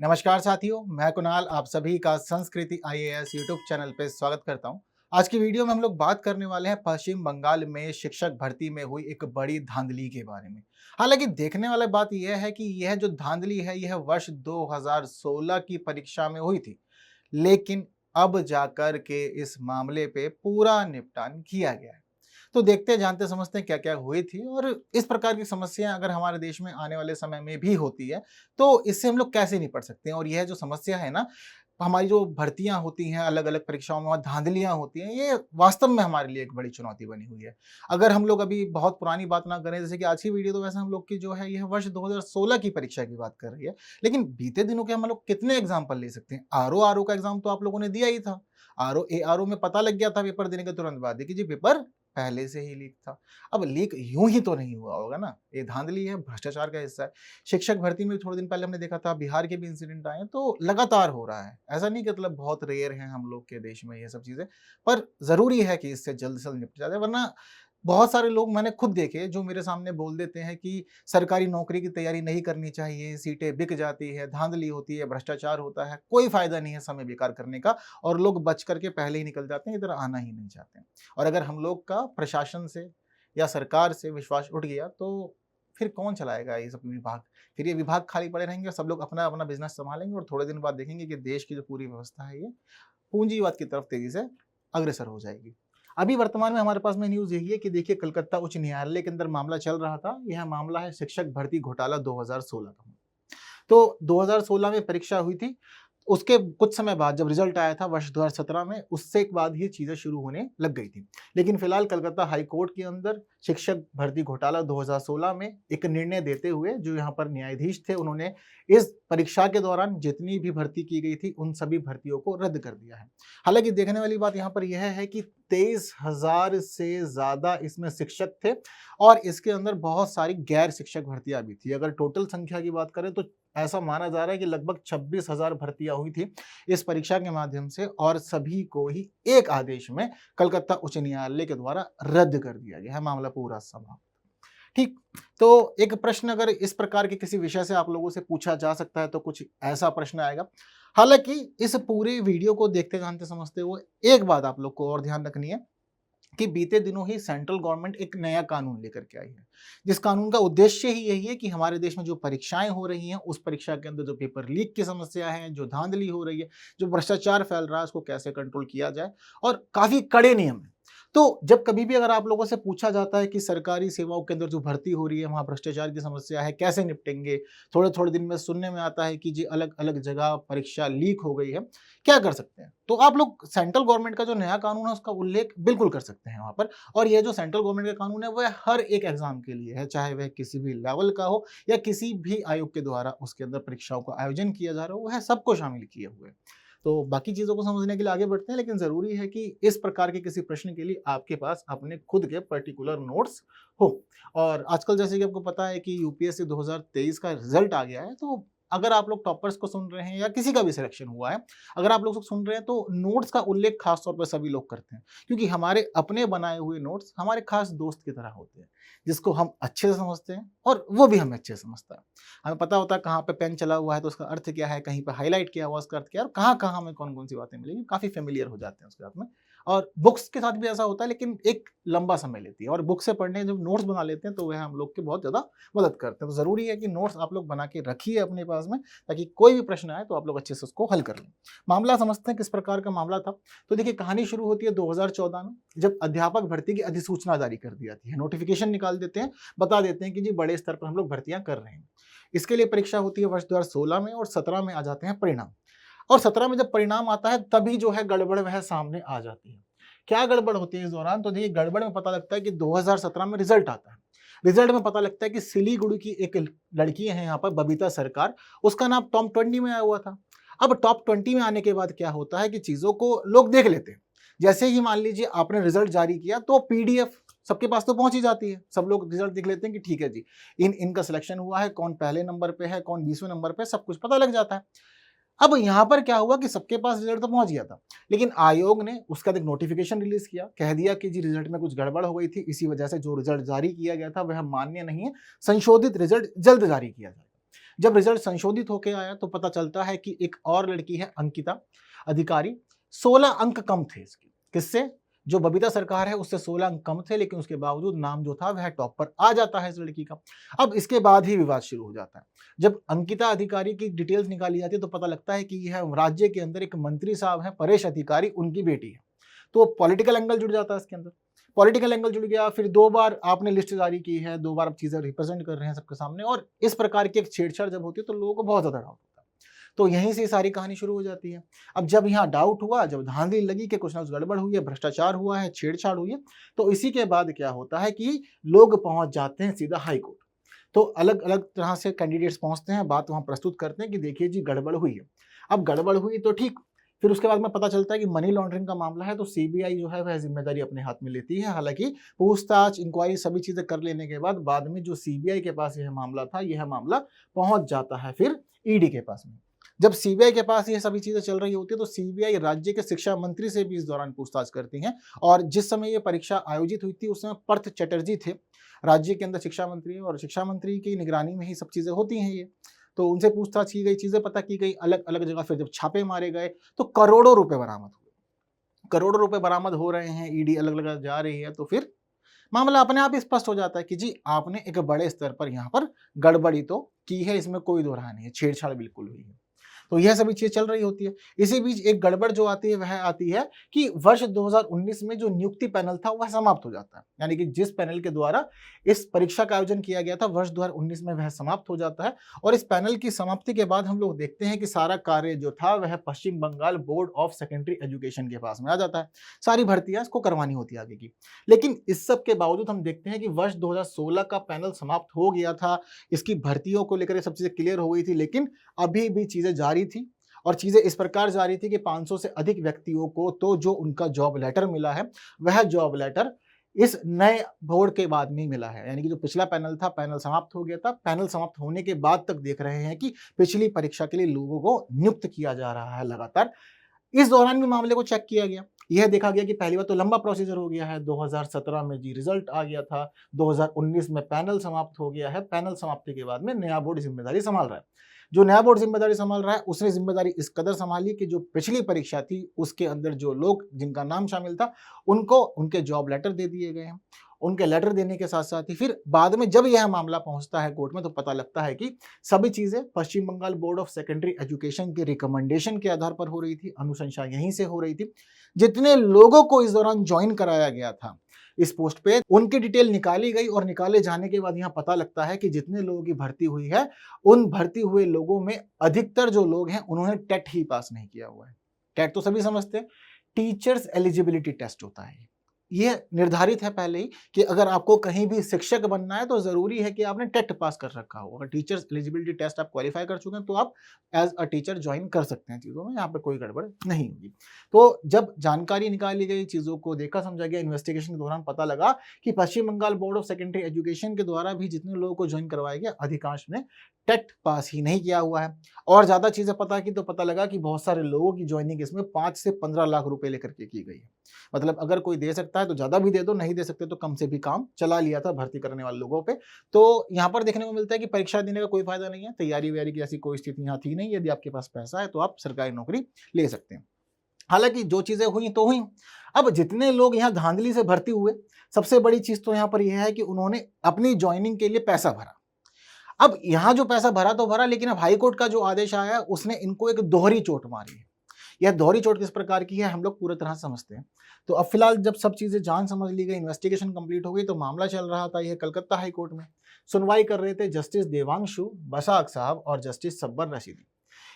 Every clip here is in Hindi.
नमस्कार साथियों, मैं कुणाल आप सभी का संस्कृति आईएएस यूट्यूब चैनल पे स्वागत करता हूं। आज की वीडियो में हम लोग बात करने वाले हैं पश्चिम बंगाल में शिक्षक भर्ती में हुई एक बड़ी धांधली के बारे में। हालांकि देखने वाली बात यह है कि यह जो धांधली है यह वर्ष 2016 की परीक्षा में हुई थी, लेकिन अब जाकर के इस मामले पे पूरा निपटान किया गया है। तो देखते जानते समझते हैं क्या क्या हुई थी और इस प्रकार की समस्याएं अगर हमारे देश में आने वाले समय में भी होती है तो इससे हम लोग कैसे निपट सकते हैं। और यह जो समस्या है ना, हमारी जो भर्तियां होती हैं अलग अलग परीक्षाओं में और धांधलियां होती हैं, ये वास्तव में हमारे लिए एक बड़ी चुनौती बनी हुई है। अगर हम लोग अभी बहुत पुरानी बात ना करें, जैसे कि आज की वीडियो तो वैसे हम लोग की जो है यह वर्ष 2016 की परीक्षा की बात कर रही है, लेकिन बीते दिनों के हम लोग कितने एग्जाम्पल ले सकते हैं। आर ओ का एग्जाम तो आप लोगों ने दिया ही था। आर ओ में पता लग गया था पेपर देने के तुरंत बाद कि जी पेपर पहले से ही लीक था। अब लीक यूं ही तो नहीं हुआ होगा ना, ये धांधली है, भ्रष्टाचार का हिस्सा है। शिक्षक भर्ती में थोड़े दिन पहले हमने देखा था बिहार के भी इंसिडेंट आए हैं, तो लगातार हो रहा है। ऐसा नहीं कि मतलब बहुत रेयर है हम लोग के देश में ये सब चीजें, पर जरूरी है कि इससे जल्द से जल्द निपटा जाए, वरना बहुत सारे लोग मैंने खुद देखे जो मेरे सामने बोल देते हैं कि सरकारी नौकरी की तैयारी नहीं करनी चाहिए, सीटें बिक जाती है, धांधली होती है, भ्रष्टाचार होता है, कोई फायदा नहीं है समय बेकार करने का, और लोग बच करके पहले ही निकल जाते हैं, इधर आना ही नहीं चाहते हैं। और अगर हम लोग का प्रशासन से या सरकार से विश्वास उठ गया तो फिर कौन चलाएगा ये सब विभाग। फिर ये विभाग खाली पड़े रहेंगे और सब लोग अपना अपना बिजनेस संभालेंगे और थोड़े दिन बाद देखेंगे कि देश की जो पूरी व्यवस्था है ये पूंजीवाद की तरफ तेजी से अग्रसर हो जाएगी। अभी वर्तमान में हमारे पास में न्यूज यही है कि देखिए कलकत्ता उच्च न्यायालय के अंदर मामला चल रहा था। यह मामला है शिक्षक भर्ती घोटाला 2016 का। तो 2016 में परीक्षा हुई थी, उसके कुछ समय बाद जब रिजल्ट आया था वर्ष 2017 में, उससे एक बाद ही चीजें शुरू होने लग गई थी। लेकिन फिलहाल कलकत्ता हाई कोर्ट के अंदर शिक्षक भर्ती घोटाला 2016 में एक निर्णय देते हुए जो यहाँ पर न्यायाधीश थे, उन्होंने इस परीक्षा के दौरान जितनी भी भर्ती की गई थी उन सभी भर्तियों को रद्द कर दिया है। हालांकि देखने वाली बात यहाँ पर यह है कि 23,000 से ज्यादा इसमें शिक्षक थे और इसके अंदर बहुत सारी गैर शिक्षक भर्तियां भी थी। अगर टोटल संख्या की बात करें तो ऐसा माना जा रहा है कि लगभग 26,000 भर्तियां हुई थी इस परीक्षा के माध्यम से, और सभी को ही एक आदेश में कलकत्ता उच्च न्यायालय के द्वारा रद्द कर दिया गया है। मामला पूरा समाप्त। ठीक। तो एक प्रश्न अगर इस प्रकार के किसी विषय से आप लोगों से पूछा जा सकता है तो कुछ ऐसा प्रश्न आएगा। हालांकि इस पूरे वीडियो को देखते जानते समझते हुए एक बात आप लोग को और ध्यान रखनी है कि बीते दिनों ही सेंट्रल गवर्नमेंट एक नया कानून लेकर के आई है, जिस कानून का उद्देश्य ही यही है कि हमारे देश में जो परीक्षाएं हो रही हैं उस परीक्षा के अंदर जो पेपर लीक की समस्या है, जो धांधली हो रही है, जो भ्रष्टाचार फैल रहा है, उसको कैसे कंट्रोल किया जाए। और काफी कड़े नियम है। तो जब कभी भी अगर आप लोगों से पूछा जाता है कि सरकारी सेवाओं के अंदर जो भर्ती हो रही है वहां भ्रष्टाचार की समस्या है, कैसे निपटेंगे, थोड़े थोड़े दिन में सुनने में आता है कि जी अलग अलग जगह परीक्षा लीक हो गई है, क्या कर सकते हैं। तो आप लोग सेंट्रल गवर्नमेंट का जो नया कानून है उसका उल्लेख बिल्कुल कर सकते हैं वहां पर। और यह जो सेंट्रल गवर्नमेंट का कानून है वह हर एक एग्जाम के लिए है, चाहे वह किसी भी लेवल का हो या किसी भी आयोग के द्वारा उसके अंदर परीक्षाओं का आयोजन किया जा रहा हो, वह सबको शामिल किए हुए। तो बाकी चीजों को समझने के लिए आगे बढ़ते हैं, लेकिन जरूरी है कि इस प्रकार के किसी प्रश्न के लिए आपके पास अपने खुद के पर्टिकुलर नोट्स हो। और आजकल जैसे कि आपको पता है कि यूपीएससी 2023 का रिजल्ट आ गया है, तो अगर आप लोग टॉपर्स को सुन रहे हैं या किसी का भी सिलेक्शन हुआ है, अगर आप लोग सुन रहे हैं तो नोट्स का उल्लेख खास तौर पर सभी लोग करते हैं, क्योंकि हमारे अपने बनाए हुए नोट्स हमारे खास दोस्त की तरह होते हैं, जिसको हम अच्छे से समझते हैं और वो भी हमें अच्छे से समझता है। हमें पता होता है कहाँ पे पेन चला हुआ है तो उसका अर्थ क्या है, कहीं पे हाईलाइट किया हुआ उसका अर्थ क्या है, और कहाँ कहाँ हमें कौन कौन सी बातें मिलेंगी, काफी फेमिलियर हो जाते हैं उसके साथ में। और बुक्स के साथ भी ऐसा होता है, लेकिन एक लंबा समय लेती है, और बुक से पढ़ने जब नोट्स बना लेते हैं तो वह हम लोग की बहुत ज्यादा मदद करते हैं। तो जरूरी है कि नोट्स आप लोग बना के रखिए अपने पास में, ताकि कोई भी प्रश्न आए तो आप लोग अच्छे से उसको हल कर लें। मामला समझते हैं किस प्रकार का मामला था। तो देखिए कहानी शुरू होती है 2014 में, जब अध्यापक भर्ती की अधिसूचना जारी कर दी जाती है, नोटिफिकेशन निकाल देते हैं, बता देते हैं कि जी बड़े स्तर पर हम लोग भर्तियां कर रहे हैं। इसके लिए परीक्षा होती है वर्ष 2016 में, और 17 में आ जाते हैं परिणाम। और 17 में जब परिणाम आता है तभी जो है गड़बड़ वह सामने आ जाती है। क्या गड़बड़ होती है इस दौरान, तो देखिए गड़बड़ में पता लगता है कि 2017 में रिजल्ट आता है। रिजल्ट में पता लगता है कि सिलीगुड़ी की एक लड़की है यहाँ पर बबीता सरकार, उसका नाम टॉप 20 में आया हुआ था। अब टॉप 20 में आने के बाद क्या होता है कि चीजों को लोग देख लेते हैं। जैसे ही मान लीजिए आपने रिजल्ट जारी किया तो पीडीएफ सबके पास तो पहुंच ही जाती है, सब लोग रिजल्ट देख लेते हैं कि ठीक है जी इनका सिलेक्शन हुआ है, कौन पहले नंबर पे है, कौन 20वें नंबर पे, सब कुछ पता लग जाता है। अब यहाँ पर क्या हुआ कि सबके पास रिजल्ट तो पहुंच गया था, लेकिन आयोग ने उसका एक नोटिफिकेशन रिलीज किया, कह दिया कि जी रिजल्ट में कुछ गड़बड़ हो गई थी, इसी वजह से जो रिजल्ट जारी किया गया था वह मान्य नहीं है, संशोधित रिजल्ट जल्द जारी किया जाएगा। जब रिजल्ट संशोधित होकर आया तो पता चलता है कि एक और लड़की है अंकिता अधिकारी, 16 अंक कम थे इसके। किससे? जो बबीता सरकार है उससे 16 अंक कम थे, लेकिन उसके बावजूद नाम जो था वह टॉप पर आ जाता है इस लड़की का। अब इसके बाद ही विवाद शुरू हो जाता है। जब अंकिता अधिकारी की डिटेल्स निकाली जाती है तो पता लगता है कि यह राज्य के अंदर एक मंत्री साहब हैं परेश अधिकारी, उनकी बेटी है। तो पॉलिटिकल एंगल जुड़ जाता है इसके अंदर। पॉलिटिकल एंगल जुड़ गया, फिर 2 बार आपने लिस्ट जारी की है, 2 बार आप चीजें रिप्रेजेंट कर रहे हैं सबके सामने, और इस प्रकार की एक छेड़छाड़ जब होती है तो लोगों को बहुत ज्यादा डाउट होता है। तो यहीं से सारी कहानी शुरू हो जाती है। अब जब यहाँ डाउट हुआ, जब धांधली लगी कि कुछ ना कुछ गड़बड़ हुई है, भ्रष्टाचार हुआ है, छेड़छाड़ हुई है, तो इसी के बाद क्या होता है कि लोग पहुंच जाते हैं सीधा हाई कोर्ट। तो अलग अलग तरह से कैंडिडेट्स पहुंचते हैं, बात वहां प्रस्तुत करते हैं कि देखिए जी गड़बड़ हुई है। अब गड़बड़ हुई तो ठीक, फिर उसके बाद में पता चलता है कि मनी लॉन्ड्रिंग का मामला है, तो सीबीआई जो है वह जिम्मेदारी अपने हाथ में लेती है। हालांकि पूछताछ, इंक्वायरी, सभी चीजें कर लेने के बाद में जो सीबीआई के पास यह मामला था, यह मामला पहुंच जाता है फिर ईडी के पास में। जब सीबीआई के पास ये सभी चीजें चल रही होती है तो सीबीआई राज्य के शिक्षा मंत्री से भी इस दौरान पूछताछ करती है। और जिस समय ये परीक्षा आयोजित हुई थी उस समय पार्थ चटर्जी थे राज्य के अंदर शिक्षा मंत्री, और शिक्षा मंत्री की निगरानी में ही सब चीजें होती हैं ये। तो उनसे पूछताछ की गई, चीजें पता की गई अलग अलग जगह। फिर जब छापे मारे गए तो करोड़ों रुपए बरामद हुए। करोड़ों रुपए बरामद हो रहे हैं, ईडी अलग अलग जा रही है, तो फिर मामला अपने आप ही स्पष्ट हो जाता है कि जी आपने एक बड़े स्तर पर यहाँ पर गड़बड़ी तो की है, इसमें कोई दो राह नहीं है, छेड़छाड़ बिल्कुल हुई है। तो यह सभी चीजें चल रही होती है। इसी बीच एक गड़बड़ जो आती है वह आती है कि वर्ष 2019 में जो नियुक्ति पैनल था वह समाप्त हो जाता है। यानी कि जिस पैनल के द्वारा इस परीक्षा का आयोजन किया गया था वर्ष 2019 में वह समाप्त हो जाता है। और इस पैनल की समाप्ति के बाद हम लोग देखते हैं कि सारा कार्य जो था वह Paschim Bangal board of secondary education के पास में आ जाता है। सारी भर्तियां इसको करवानी होती है आगे की। लेकिन इस सब के बावजूद हम देखते हैं कि वर्ष 2016 का पैनल समाप्त हो गया था, इसकी भर्तियों को लेकर सब चीजें क्लियर हो गई थी, लेकिन अभी भी चीजें जारी थी। और चीजें इस प्रकार जारी थी कि 500 से अधिक व्यक्तियों को तो जो उनका जॉब लेटर मिला है वह जॉब लेटर इस नए बोर्ड के बाद में मिला है। यानी कि जो पिछला पैनल था, पैनल समाप्त हो गया था, पैनल समाप्त होने के बाद तक देख रहे हैं कि पिछली परीक्षा के लिए लोगों को नियुक्त किया जा रहा है लगातार। इस दौरान भी मामले को चेक किया गया, यह देखा गया कि पहली बार तो लंबा प्रोसीजर हो गया है। 2017 में जी रिजल्ट आ गया था, 2019 में पैनल समाप्त हो गया है। पैनल समाप्ति के बाद में नया बोर्ड जिम्मेदारी संभाल रहा है। जो नया बोर्ड जिम्मेदारी संभाल रहा है उसने जिम्मेदारी इस कदर संभाली कि जो पिछली परीक्षा थी उसके अंदर जो लोग जिनका नाम शामिल था उनको उनके जॉब लेटर दे दिए गए हैं। उनके लेटर देने के साथ साथ ही फिर बाद में जब यह मामला पहुंचता है कोर्ट में तो पता लगता है कि सभी चीजें Paschim Bangal board of secondary education के रिकमेंडेशन के आधार पर हो रही थी, अनुशंसा यहीं से हो रही थी। जितने लोगों को इस दौरान ज्वाइन कराया गया था इस पोस्ट पे, उनकी डिटेल निकाली गई और निकाले जाने के बाद यहाँ पता लगता है कि जितने लोगों की भर्ती हुई है उन भर्ती हुए लोगों में अधिकतर जो लोग हैं उन्होंने टेट ही पास नहीं किया हुआ है। टेट तो सभी समझते हैं, टीचर्स एलिजिबिलिटी टेस्ट होता है। यह निर्धारित है पहले ही कि अगर आपको कहीं भी शिक्षक बनना है तो जरूरी है कि आपने टेट पास कर रखा हो। अगर टीचर्स एलिजिबिलिटी टेस्ट आप क्वालिफाई कर चुके हैं तो आप एज अ टीचर ज्वाइन कर सकते हैं चीज़ों में, यहाँ पे कोई गड़बड़ नहीं होगी। तो जब जानकारी निकाली गई, चीज़ों को देखा समझा गया, इन्वेस्टिगेशन के दौरान पता लगा कि Paschim Bangal board of secondary education के द्वारा भी जितने लोगों को ज्वाइन करवाया गया अधिकांश ने टेट पास ही नहीं किया हुआ है। और ज़्यादा चीज़ें पता की तो पता लगा कि बहुत सारे लोगों की ज्वाइनिंग इसमें 5 से 15 लाख रुपए लेकर के की गई है। मतलब अगर कोई दे सकता है तो ज़्यादा भी दे दो, नहीं दे सकते तो कम से भी काम चला लिया था भर्ती करने वाले लोगों पे। तो यहाँ पर देखने को मिलता है कि परीक्षा देने का कोई फायदा नहीं है, तैयारी वैयारी की ऐसी कोई स्थिति यहाँ थी नहीं। यदि आपके पास पैसा है तो आप सरकारी नौकरी ले सकते हैं। हालांकि जो चीजें हुई तो हुई। अब जितने लोग यहाँ धांधली से भर्ती हुए, सबसे बड़ी चीज तो यहाँ पर यह है कि उन्होंने अपनी ज्वाइनिंग के लिए पैसा भरा। अब यहाँ जो पैसा भरा तो भरा, लेकिन अब हाईकोर्ट का जो आदेश आया उसने इनको एक दोहरी चोट मारी है। यह दोहरी चोट किस प्रकार की है हम लोग पूरी तरह समझते हैं। तो अब फिलहाल जब सब चीजें जान समझ ली गई, इन्वेस्टिगेशन कंप्लीट हो गई, तो मामला चल रहा था यह कलकत्ता हाई कोर्ट में। सुनवाई कर रहे थे जस्टिस देवांशु बसाक साहब और जस्टिस सब्बर रशीदी।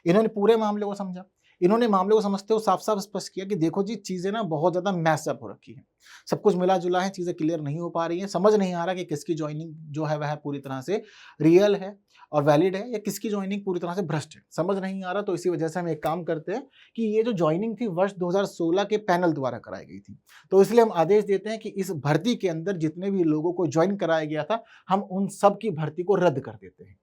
इन्होंने पूरे मामले को समझा। इन्होंने मामले को समझते हुए साफ साफ स्पष्ट किया कि देखो जी चीजें ना बहुत ज्यादा मैसअप हो रखी है, सब कुछ मिला जुला है, चीजें क्लियर नहीं हो पा रही है, समझ नहीं आ रहा कि किसकी ज्वाइनिंग जो है वह पूरी तरह से रियल है और वैलिड है या किसकी ज्वाइनिंग पूरी तरह से भ्रष्ट है, समझ नहीं आ रहा। तो इसी वजह से हम एक काम करते हैं कि ये जो ज्वाइनिंग थी वर्ष 2016 के पैनल द्वारा कराई गई थी, तो इसलिए हम आदेश देते हैं कि इस भर्ती के अंदर जितने भी लोगों को ज्वाइन कराया गया था हम उन सब की भर्ती को रद्द कर देते हैं।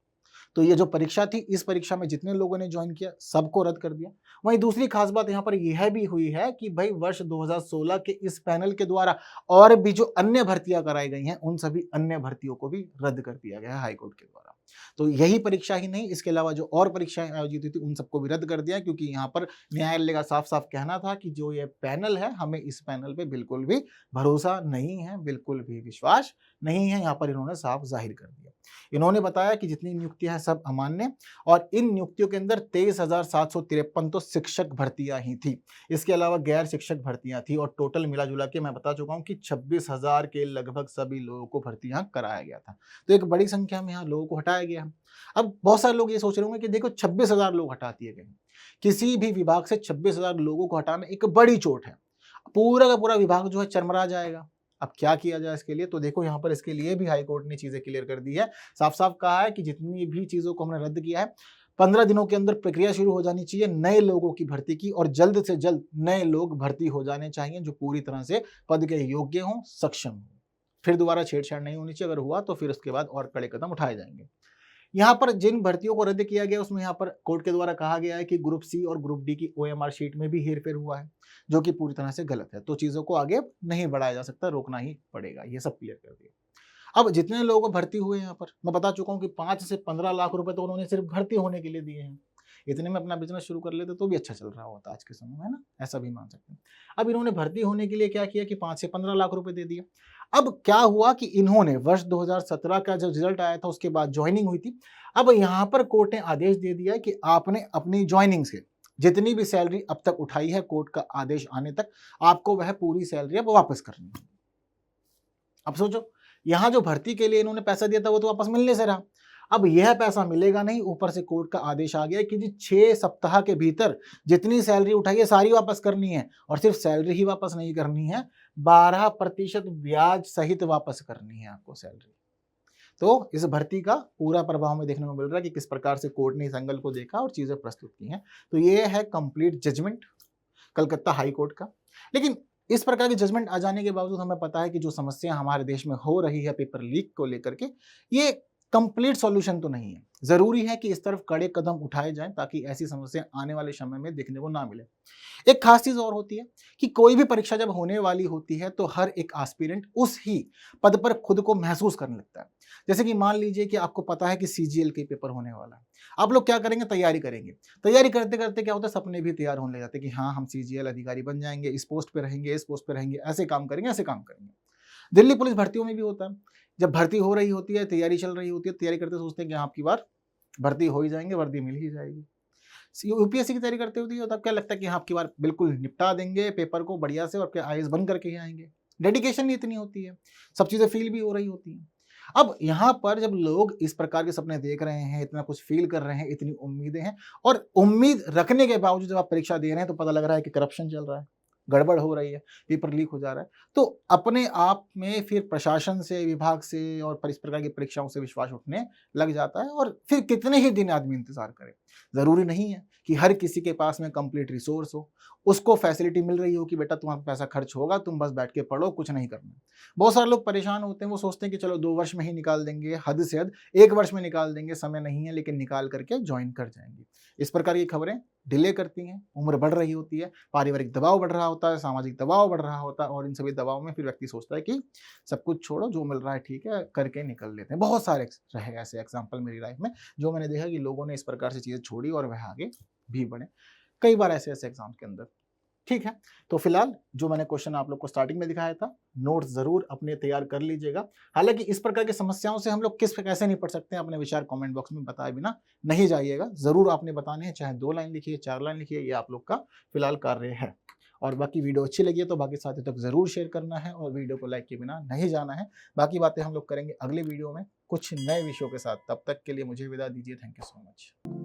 तो ये जो परीक्षा थी, इस परीक्षा में जितने लोगों ने ज्वाइन किया सबको रद्द कर दिया। वहीं दूसरी खास बात यहाँ पर यह भी हुई है कि भाई वर्ष 2016 के इस पैनल के द्वारा और भी जो अन्य भर्तियां कराई गई हैं उन सभी अन्य भर्तियों को भी रद्द कर दिया गया है हाईकोर्ट के द्वारा। तो यही परीक्षा ही नहीं, इसके अलावा जो और परीक्षाएं आयोजित हुई थी उन सबको भी रद्द कर दिया, क्योंकि यहाँ पर न्यायालय का साफ साफ कहना था कि जो ये पैनल है, हमें इस पैनल पे बिल्कुल भी भरोसा नहीं है, बिल्कुल भी विश्वास नहीं है। यहाँ पर इन्होंने साफ जाहिर कर दिया। इन्होंने बताया कि जितनी नियुक्तियां हैं सब अमान्य, और इन नियुक्तियों के अंदर 23,753 तो शिक्षक भर्तियां ही थी। इसके अलावा गैर शिक्षक भर्तियां थी, और टोटल मिला जुला के मैं बता चुका हूं कि 26,000 के लगभग सभी लोगों को भर्ती यहाँ कराया गया था। तो एक बड़ी संख्या में यहाँ लोगों को हटाया गया। अब बहुत सारे लोग ये सोच रहे होंगे कि देखो 26,000 लोग हटा दिए गए। किसी भी विभाग से 26,000 लोगों को हटाना एक बड़ी चोट है। पूरा का पूरा विभाग जो है चरमरा जाएगा। अब क्या किया जाए इसके लिए? तो देखो यहाँ पर इसके लिए भी हाई कोर्ट ने चीजें क्लियर कर दी है। साफ साफ कहा है कि जितनी भी चीजों को हमने रद्द किया है, 15 दिनों के अंदर प्रक्रिया शुरू हो जानी चाहिए नए लोगों की भर्ती की, और जल्द से जल्द नए लोग भर्ती हो जाने चाहिए जो पूरी तरह से पद के योग्य हों, सक्षम हों। फिर दोबारा छेड़छाड़ नहीं होनी चाहिए। अगर हुआ तो फिर उसके बाद और कड़े कदम उठाए जाएंगे। यहाँ पर जिन भर्तियों को रद्द किया गया उसमें यहाँ पर कोर्ट के द्वारा कहा गया है कि ग्रुप सी और ग्रुप डी की ओएमआर शीट में भी हेरफेर हुआ है, जो कि पूरी तरह से गलत है। तो चीजों को आगे नहीं बढ़ाया जा सकता, रोकना ही पड़ेगा। ये सब क्लियर कर दिया। अब जितने लोग भर्ती हुए यहाँ पर, मैं बता चुका हूँ कि 5 से 15 लाख रुपए तो उन्होंने सिर्फ भर्ती होने के लिए दिए हैं। इतने में अपना बिजनेस शुरू कर लेते तो भी अच्छा चल रहा होता आज के समय में, है ना? ऐसा भी मान सकते हैं। अब इन्होंने भर्ती होने के लिए क्या किया कि 5 से 15 लाख रुपए दे दिए। अब क्या हुआ कि इन्होंने वर्ष 2017 का जो रिजल्ट आया था उसके बाद ज्वाइनिंग हुई थी। अब यहाँ पर कोर्ट ने आदेश दे दिया कि आपने अपनी ज्वाइनिंग से जितनी भी सैलरी अब तक उठाई है, कोर्ट का आदेश आने तक आपको वह पूरी सैलरी अब वापस करनी है। अब सोचो, यहाँ जो भर्ती के लिए इन्होंने पैसा दिया था वो तो वापस मिलने से रहा। अब यह पैसा मिलेगा नहीं, ऊपर से कोर्ट का आदेश आ गया कि जी 6 सप्ताह के भीतर जितनी सैलरी उठाई है सारी वापस करनी है, और सिर्फ सैलरी ही वापस नहीं करनी है, 12% ब्याज सहित वापस करनी है आपको सैलरी। तो इस भर्ती का पूरा प्रभाव में देखने को मिल रहा है कि किस प्रकार से कोर्ट ने इस एंगल को देखा और चीजें प्रस्तुत की हैं। तो ये है complete judgement Calcutta high court का। लेकिन इस प्रकार की जजमेंट आ जाने के बावजूद हमें पता है कि जो समस्या हमारे देश में हो रही है पेपर लीक को लेकर के, ये कंप्लीट सॉल्यूशन तो नहीं है। जरूरी है कि इस तरफ कड़े कदम उठाए जाएं ताकि ऐसी समस्या आने वाले समय में देखने को ना मिले। एक खास चीज और होती है कि कोई भी परीक्षा जब होने वाली होती है तो हर एक एस्पिरेंट उस ही पद पर खुद को महसूस करने लगता है। जैसे कि मान लीजिए कि आपको पता है कि सीजीएल के पेपर होने वाला है, आप लोग क्या करेंगे? तैयारी करेंगे। तैयारी करते करते क्या होता है, सपने भी तैयार होने लग जाते हैं कि हाँ हम सीजीएल अधिकारी बन जाएंगे, इस पोस्ट पे रहेंगे, इस पोस्ट पे रहेंगे, ऐसे काम करेंगे, ऐसे काम करेंगे। दिल्ली पुलिस भर्तियों में भी होता है। जब भर्ती हो रही होती है, तैयारी चल रही होती है, तैयारी करते सोचते हैं कि हाँ आपकी बार भर्ती हो ही जाएंगे, वर्दी मिल ही जाएगी। यूपीएससी की तैयारी करते होती है, तब क्या लगता है कि हाँ आपकी बार बिल्कुल निपटा देंगे पेपर को बढ़िया से, और क्या आईएएस बन करके ही आएंगे। डेडिकेशन ही इतनी होती है, सब चीजें फील भी हो रही होती हैं। अब यहाँ पर जब लोग इस प्रकार के सपने देख रहे हैं, इतना कुछ फील कर रहे हैं, इतनी उम्मीदें हैं, और उम्मीद रखने के बावजूद जब आप परीक्षा दे रहे हैं तो पता लग रहा है कि करप्शन चल रहा है, गड़बड़ हो रही है, पेपर लीक हो जा रहा है, तो अपने आप में फिर प्रशासन से, विभाग से और इस प्रकार की परीक्षाओं से विश्वास उठने लग जाता है। और फिर कितने ही दिन आदमी इंतजार करे। जरूरी नहीं है कि हर किसी के पास में कंप्लीट रिसोर्स हो, उसको फैसिलिटी मिल रही हो कि बेटा तुम्हारा पैसा खर्च होगा, तुम बस बैठ के पढ़ो, कुछ नहीं करना। बहुत सारे लोग परेशान होते हैं, वो सोचते हैं कि चलो 2 वर्ष में ही निकाल देंगे, हद से हद 1 वर्ष में निकाल देंगे, समय नहीं है, लेकिन निकाल करके ज्वाइन कर जाएंगे। इस प्रकार की खबरें डिले करती हैं, उम्र बढ़ रही होती है, पारिवारिक दबाव बढ़ रहा होता है, सामाजिक दबाव बढ़ रहा होता है, और इन सभी दबाव में फिर व्यक्ति सोचता है कि सब कुछ छोड़ो, जो मिल रहा है ठीक है, करके निकल लेते हैं। बहुत सारे रहे ऐसे एग्जाम्पल मेरी लाइफ में, जो मैंने देखा कि लोगों ने इस प्रकार से चीजें छोड़ी और वह आगे भी बढ़े। कई बार ऐसे ऐसे एग्जाम के अंदर। ठीक है, तो फिलहाल जो मैंने क्वेश्चन आप लोग को स्टार्टिंग में दिखाया था, नोट्स जरूर अपने तैयार कर लीजिएगा। हालांकि इस प्रकार की समस्याओं से हम लोग कैसे निपट सकते हैं, अपने विचार कमेंट बॉक्स में बताए बिना नहीं जाइएगा। जरूर आपने बताने हैं, चाहे 2 लाइन लिखिए, 4 लाइन लिखिए, ये आप लोग का फिलहाल कार्य है। और बाकी वीडियो अच्छी लगी है तो बाकी साथियों तक जरूर शेयर करना है, और वीडियो को लाइक किए बिना नहीं जाना है। बाकी बातें हम लोग करेंगे अगले वीडियो में कुछ नए विषयों के साथ। तब तक के लिए मुझे विदा दीजिए। Thank you so much.